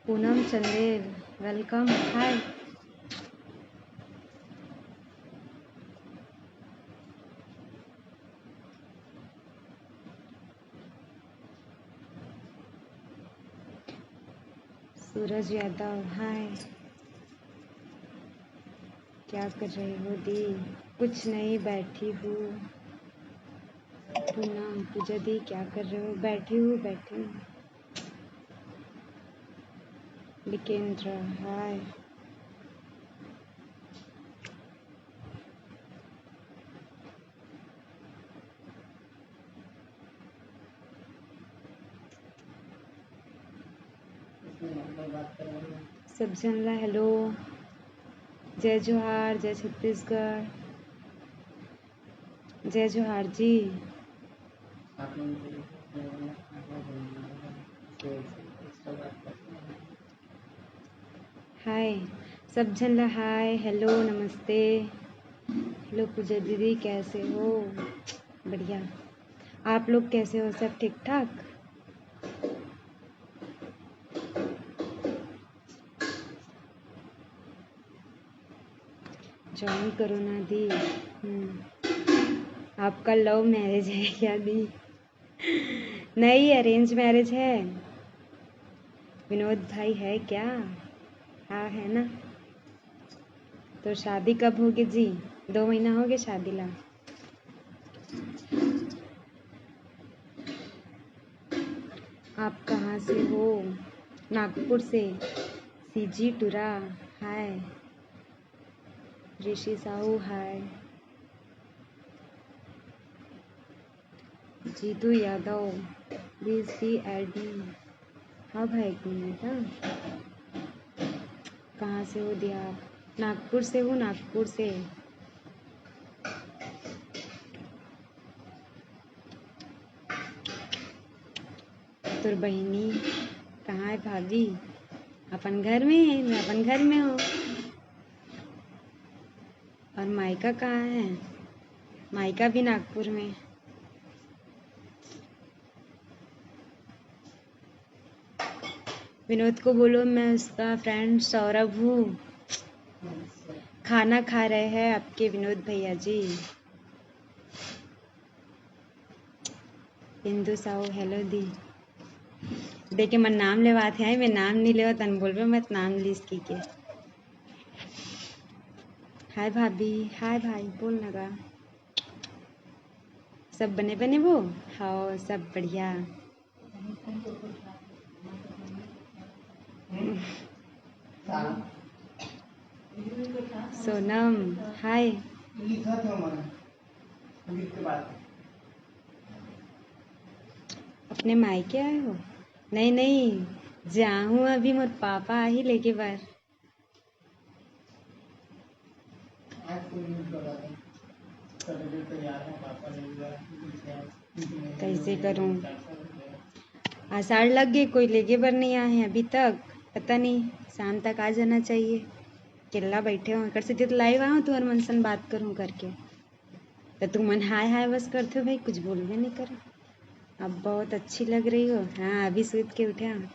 Poonam Chandel welcome. हाय सूरज यादव हाय। क्या कर रही हो दी? कुछ नहीं, बैठी हूँ। पूनम पूजा दी क्या कर रहे हो? बैठी हूँ। विकेंद्र हाय। सब जनला हेलो। जय जोहार, जय छत्तीसगढ़, जय जोहार जी। हाय सब जनला हाय हेलो नमस्ते। हेलो पूजा दीदी कैसे हो? बढ़िया। आप लोग कैसे हो? सब ठीक ठाक? ज्वाइन करो ना दी। आपका लव मैरिज है क्या दी? नहीं, अरेंज मैरिज है। विनोद भाई है क्या? हाँ है ना। तो शादी कब होगी जी? 2 महीना हो गए शादी ला। आप कहाँ से हो? नागपुर से। CG Tura hi. Rishi Sahu hi. Jitu Yadav please be admin. हाँ भाई 1 मिनट। हाँ कहाँ से हो दिया आप? नागपुर से हूँ, नागपुर से। तुर बहिनी कहाँ है भाभी? अपन घर में है, मैं अपन घर में हूँ। और मायका कहाँ है? मायका भी नागपुर में। विनोद को बोलो मैं उसका फ्रेंड सौरभ हूँ। खाना खा रहे हैं आपके विनोद भैया जी। बिंदु साहू हेलो दी। देखे मन नाम लेवात है, मैं नाम नहीं लेवा तन बोलबे मत नाम लिस्ट की के। हाय भाभी, हाय भाई बोल लगा। सब बने बने वो? हाँ सब बढ़िया। सोनम हाय। अपने मायके आए हो? नहीं नहीं, जाऊँ अभी मोर पापा आ ही लेके बार। कैसे करूँ? आषाढ़ लग गई, कोई लेके बर नहीं आए हैं अभी तक। पता नहीं, शाम तक आ जाना चाहिए। केला बैठे हो कर से तो लाइव आऊँ तुम्हारे मन सन बात करूँ करके। तो तुम मन हाय हाय बस करते हो भाई, कुछ बोलबे नहीं करो। अब बहुत अच्छी लग रही हो। हाँ अभी सूत के उठे हम।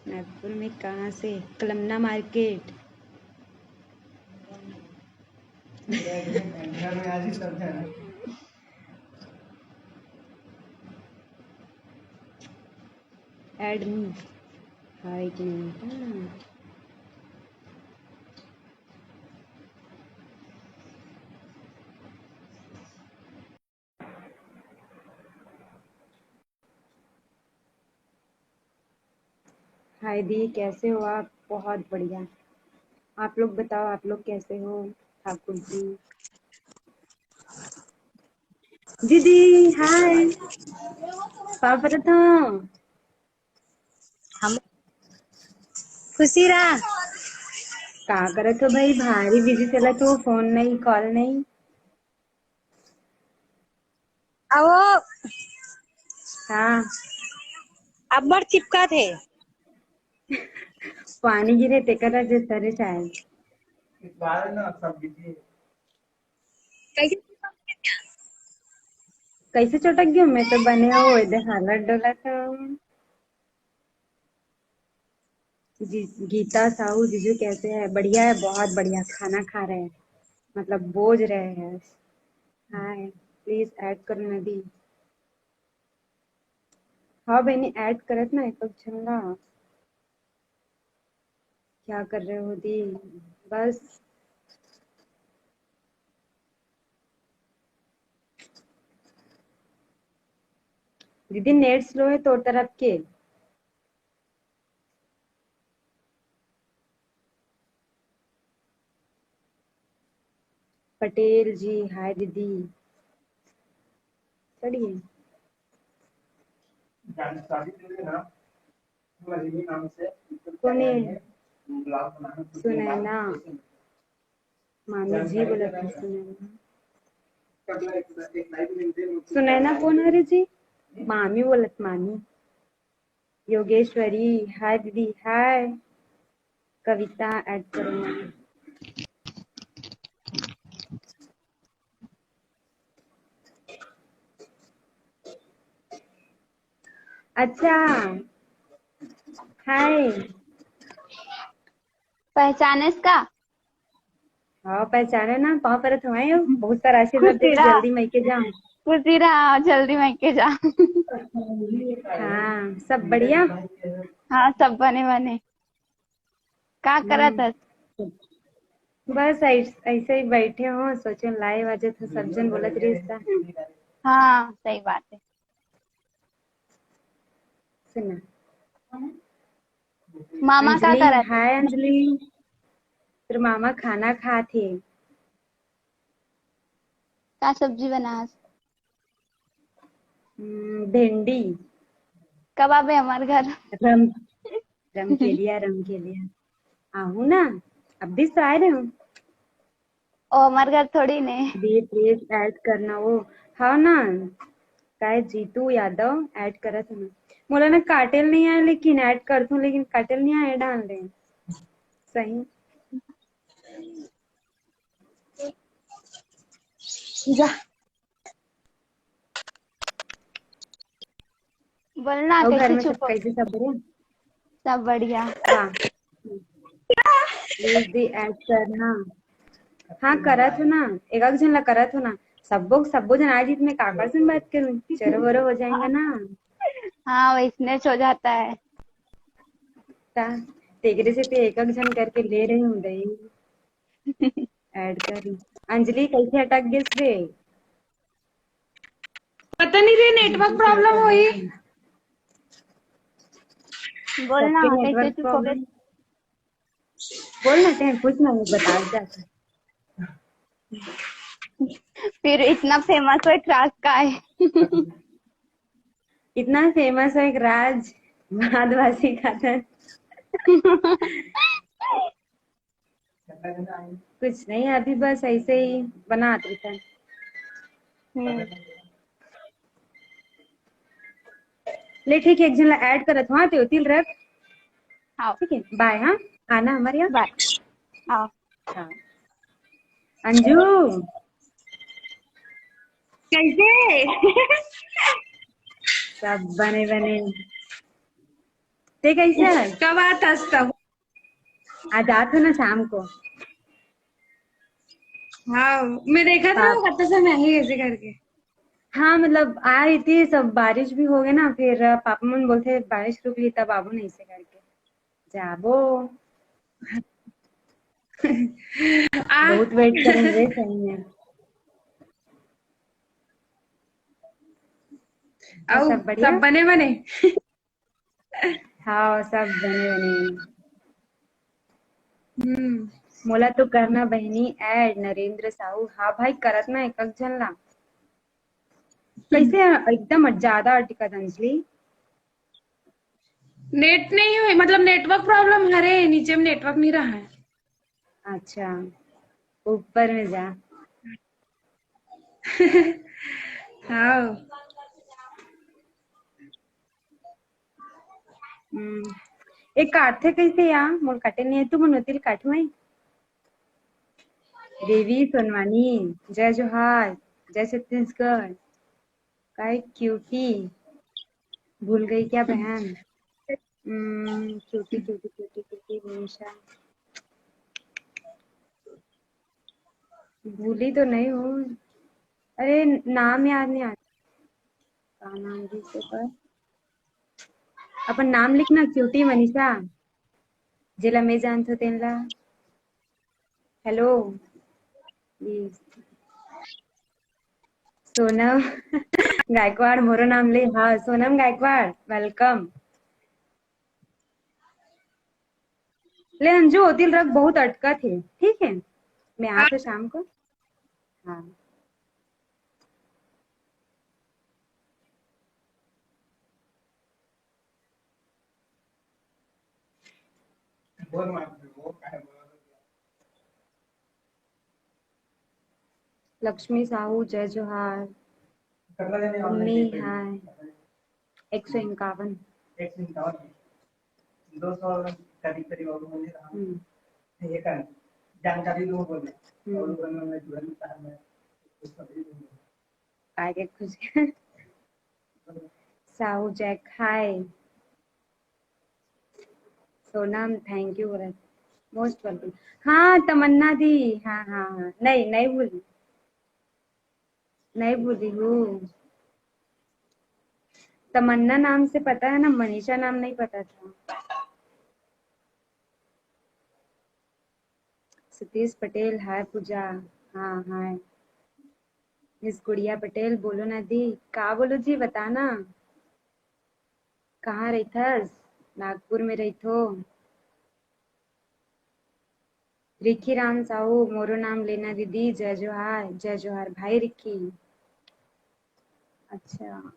नागपुर में कहाँ से? कलमना मार्केट। Add me. हाँ 1 मिनट। हाँ हाय दी कैसे हो आप? बहुत बढ़िया। आप लोग बताओ, आप लोग कैसे हो? ठाकुर जी दीदी हाय। पापा हम खुशी रहा। का करत हो भाई? भारी बिजी चला तो फोन नहीं कॉल नहीं। अब हाँ अब्बर चिपका थे। पानी गिरे ते करा जे सरे शायद। कैसे कैसे चटक गयो? मैं तो बने हो इधर हालत डोला था। गीता साहू जीजू कैसे है? बढ़िया है, बहुत बढ़िया। खाना खा रहे हैं, मतलब बोझ रहे हैं। हाय, प्लीज ऐड करो नदी। हाँ बहनी, ऐड करत ना एक छंगा। क्या कर रहे हो दी? बस दीदी, नेट स्लो है तो तरफ के। पटेल जी, हाय दीदी। चलिए। कौन है? सुनैना मामी जी बोला था। सुनैना कौन है रे जी? मामी बोलत, मामी। योगेश्वरी, हाय दीदी। हाय कविता, ऐड करो। अच्छा, हाय। पहचाने इसका? हाँ पहचाने ना, पाँव पर थमाए हो। बहुत सारा आशीर्वाद दे खुशी दे, रहा, जल्दी मई के जाऊं। खुशी रहा, जल्दी मैके जा। हाँ सब बढ़िया। हाँ सब बने बने। का करा था? बस ऐसे ही बैठे हो, सोचे लाइव आज तो सब जन बोलत रही सा। हाँ सही बात है। सुना। मामा का अंजलि, करा थे? हाय अंजलि। तेरे मामा खाना खा थे। का सब्जी बना? भिंडी। कब आवे हमारे घर? रम रम के लिया, रम के लिया। आहू ना, अब भी तो आए रहे हो। ओ हमारे घर थोड़ी ने। दी प्लीज ऐड करना वो। हाँ ना, काय जीतू यादव ऐड करा था ना। मोला ना काटेल नहीं आया, लेकिन ऐड कर दूं, लेकिन काटेल नहीं आया, डाल दे। सही। जा। बोलना और घर कैसे में सब चुप हो? कैसे, सब बढ़िया? सब बढ़िया। वाह, प्लीज दी ऐड करना। हाँ करत हो ना, एक आध जन ला करत हो ना। सबो जन आज में काका से बात करूं, चरो वरो हो जाएंगे ना। हाँ वैसने हो जाता है। ता तेगरे से ते एक जन करके ले रही हूँ दही। ऐड कर ली। अंजलि कैसे अटक गई रे? पता नहीं रे, नेटवर्क जीजू प्रॉब्लम कैसा हुई। है? बोलना सबके कैसे नेटवर्क चुप हो गए? प्रॉब्लम। बोलना चाहे कुछ ना, बता जाता। फिर इतना फेमस हो क्रास का है। इतना फेमस है एक राज आदिवासी का था। कुछ नहीं, अभी बस ऐसे ही बनाते थे। ले ठीक है, एक जन ऐड करत वहां ते तिल रख। हाँ ठीक है, बाय। हाँ, आना हमारे यहाँ। बाय। हाँ हाँ। अंजू कैसे? सब बने बने। ते कैसे है? कब आता तब? आज आते हो ना शाम को। हाँ मैं देखा था वो पाप कत्ते से महंगी कैसे करके। हाँ मतलब आ रही थी, सब बारिश भी हो गई ना, फिर पापा मन बोलते बारिश रुक गई तब आबो, नहीं से करके जाबो। आ बहुत वेट करेंगे सही में। और आओ सब बढ़िया। सब बने बने। हाँ सब बने बने। हम्म। मोला तो करना बहनी ऐड नरेंद्र साहू। हाँ भाई करत ना एक जन ला। कैसे एकदम ज्यादा अटकत अंजलि। नेट नहीं हुई, मतलब नेटवर्क प्रॉब्लम। अरे नीचे में नेटवर्क नहीं रहा है। अच्छा, ऊपर में जा। हाँ एक काटते कैसे या मोल काटे नहीं है, तू मनोती काटू है। देवी सोनवानी, जय जोहार, जय छत्तीसगढ़। काय क्यूटी भूल गई क्या बहन? क्यूटी क्यूटी क्यूटी क्यूटी निशा भूली तो नहीं हूँ। अरे नाम याद नहीं आता। का नाम जी से पर अपन नाम लिखना क्यूटी मनीषा जिला मैं जानतो त्यांना हॅलो प्लीज सोनम गायकवाड़ मोरो नाम ले। हाँ सोनम गायकवाड़ वेलकम। ले अंजू होतील रख बहुत अटका थे। ठीक है मैं आते शाम को। हाँ लक्ष्मी साहू जय जोहार। उम्मी हाय 151 हे का जानकारी दो बोले आगे कुछ Sahu Jack hi Sonam thank you most welcome. हाँ तमन्ना दी हाँ हाँ हाँ नहीं नहीं भूली नहीं भूली हूँ। तमन्ना नाम से पता है ना मनीषा नाम नहीं पता था। सतीश पटेल हाय पूजा हाँ हाय मिस गुड़िया पटेल बोलो ना दी का बोलो जी बताना कहाँ रही थस? नागपुर में रही थो। रिखी राम साहू मोरो नाम लेना दीदी जय जोहार भाई रिखी। अच्छा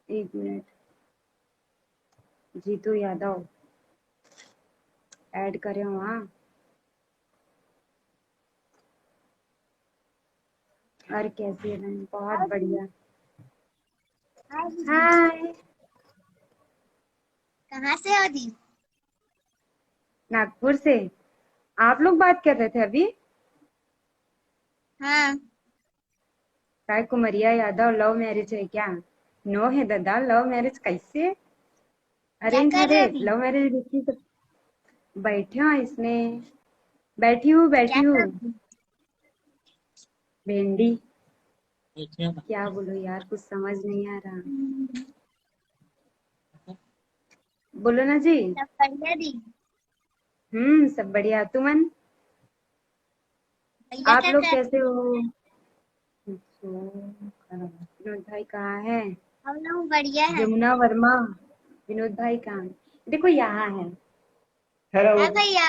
एक मिनट जीतू यादव ऐड करे वहाँ और कैसी है बहन? बहुत बढ़िया। हाय कहाँ से हो दी? नागपुर से। आप लोग बात कर रहे थे अभी? हाँ काय कुमरिया यादव लव मैरिज है क्या? नो है दादा लव मैरिज कैसे? अरेंज कर रहे हो मैरिज अभी? लव मैरिज देखी तो बैठे हो इसमें बैठी हूँ क्या कर भिंडी क्या बोलो यार कुछ समझ नहीं आ रहा। बोलो ना जी। सब बढ़िया दी? सब बढ़िया। तुमन भैया आप क्या लोग कर? कैसे हो? विनोद भाई कहाँ है? हम लोग बढ़िया है। यमुना वर्मा विनोद भाई कहाँ है? देखो यहाँ है। हेलो हाँ भैया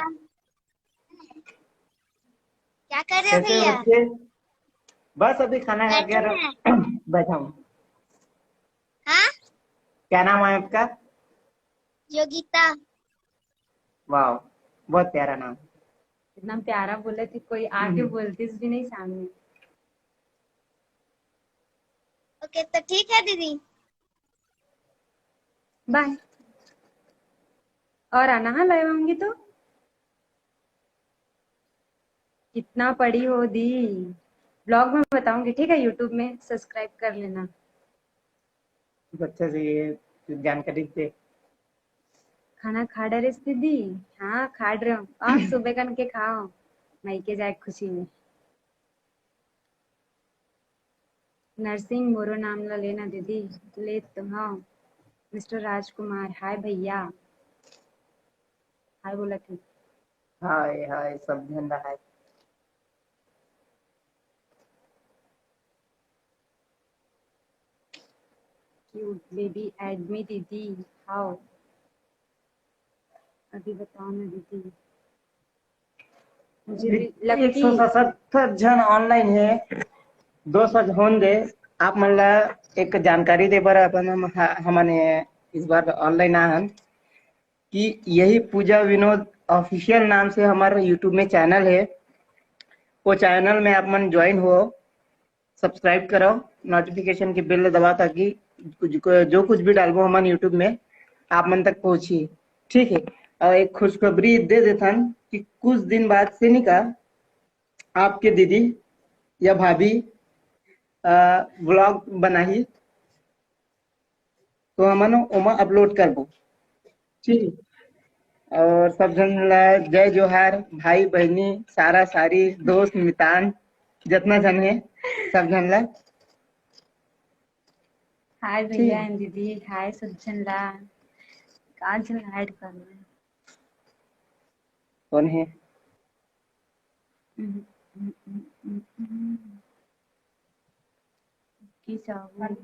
क्या कर रहे हो कैसे हो भैया? बच्चे? बस अभी खाना खा बैठे हैं। के बैठा हूँ। हाँ क्या नाम है आपका? योगिता। वाह बहुत प्यारा नाम। इतना प्यारा बोले थे कोई आके बोलतीस भी नहीं सामने। ओके तो ठीक है दीदी। बाय। और आना हाँ लाइव आऊंगी तो। कितना पढ़ी हो दी ब्लॉग में बताऊंगी ठीक है यूट्यूब में सब्सक्राइब कर लेना। बच्चे से ये जानकारी दे। खाना खा डरे दीदी? हाँ खा रहे हो आप सुबह कन के खाओ मायके जाए खुशी में। नरसिंह मोरो नाम ला लेना दीदी ले तो हाँ। मिस्टर राजकुमार हाय भैया हाय बोला थे। हाय हाय सब धंधा है। क्यूट बेबी एड मी दीदी हाउ अभी बताओ ना दीदी। मुझे भी लगती 177 जन ऑनलाइन है 200 होन दे। आप मला एक जानकारी दे बर अपन हमने इस बार ऑनलाइन आन कि यही पूजा विनोद ऑफिशियल नाम से हमारा यूट्यूब में चैनल है। वो चैनल में आप मन ज्वाइन हो सब्सक्राइब करो नोटिफिकेशन की बेल दबा ताकि जो कुछ भी डालबो हम यूट्यूब में आप मन तक पहुंची। ठीक है और एक खुशखबरी दे देथन कि कुछ दिन बाद से नहीं का आपके दीदी या भाभी व्लॉग बनाही तो हमन ओमा अपलोड करबो। ठीक। और सब जन ला जय जोहार, भाई बहनी सारा सारी दोस्त मितान जितना जन है सब जन ला। हाय भैया एंड दीदी, हाय सब जन ला। कहाँ जन हाइड करना है? कौन है? की चाहूँ?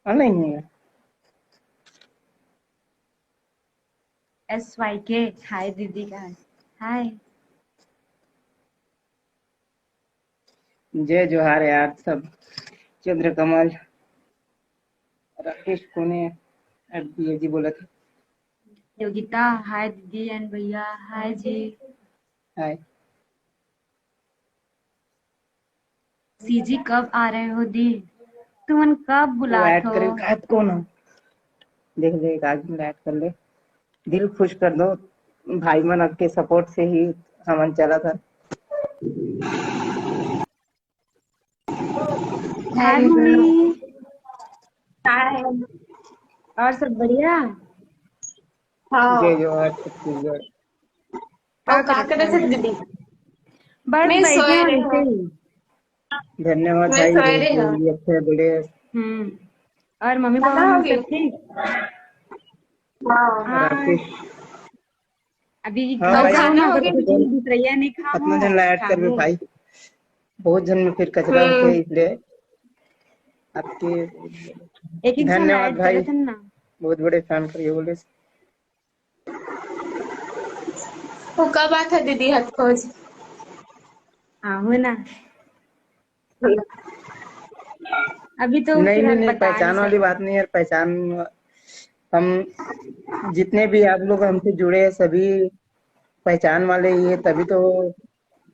नहीं है। SYK, हाय दीदी का हाय। जय जोहार यार सब। चंद्रकमल, राकेश कोने जी बोला था। योगिता, हाय दीदी एंड भैया, हाय जी। हाय। सीजी कब आ रहे हो दी? तुमन कब वो बुलात ऐड हो? करे खात को ना देख ले, एक आदमी ऐड कर ले, दिल खुश कर दो। भाई मन के सपोर्ट से ही हमन चला था। हाय मम्मी, हाय। और सब बढ़िया? हाँ। जय जोहार छत्तीसगढ़। और कहाँ करे थे दीदी? बस मैं बैठे सोए हैं रही ऐसे हूँ। धन्यवाद मैं भाई, सोए बहुत रही हूँ। जरूरी अच्छे बड़े। और मम्मी खाना पापा हो हम गई? सब ठीक? हाँ। हाँ। राकेश। अभी हाँ घर भाई, जाऊँ खाना ना, हो अगर गया कुछ दीदी? दूसरिया नहीं अपना खाऊं जन ला ऐड कर खाऊं। भाई, बहुत जन में फिर कचरा होते इसलिए आपके एक एक जन धन्यवाद ऐड भाई, करे थे ना। बहुत बड़े फैन करिए बोले। वो कब आता दीदी हाथ खोज? आहू ना, अभी तो नहीं नहीं फिलहाल नहीं, बता नहीं पहचान वाली सकते। बात नहीं है। पहचान हम जितने भी आप लोग हमसे जुड़े हैं सभी पहचान वाले ही है, तभी तो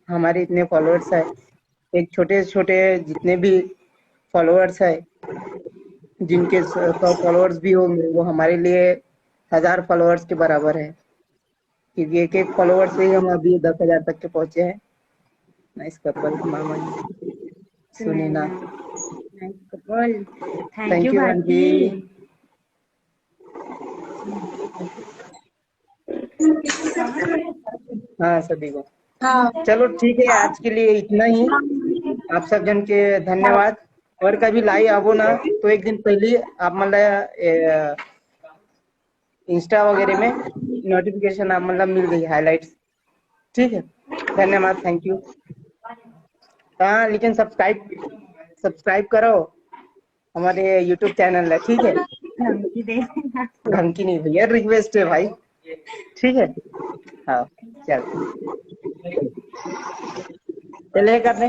हमारे इतने फॉलोअर्स है। एक छोटे छोटे जितने भी फॉलोअर्स है, जिनके 100 फॉलोअर्स भी होंगे, वो हमारे लिए 1000 फॉलोअर्स के बराबर है। क्योंकि एक एक फॉलोअर से ही हम अभी 10,000 तक के पहुंचे हैं। नाइस कपल मामा जी, Sunina. Nice couple, thank you thank you Bharti. Bunty. हाँ सभी को। हाँ। चलो ठीक है, आज के लिए इतना ही। आप सब जन के धन्यवाद। और कभी लाई आवो ना तो एक दिन पहले आप मतलब इंस्टा वगैरह में नोटिफिकेशन आप मतलब मिल गई हाइलाइट्स। ठीक है, धन्यवाद, थैंक यू। हाँ लेकिन सब्सक्राइब सब्सक्राइब करो हमारे यूट्यूब चैनल है, ठीक है। धमकी दे देना। धमकी नहीं भैया, रिक्वेस्ट है भाई, ठीक है। हाँ चल चले करते।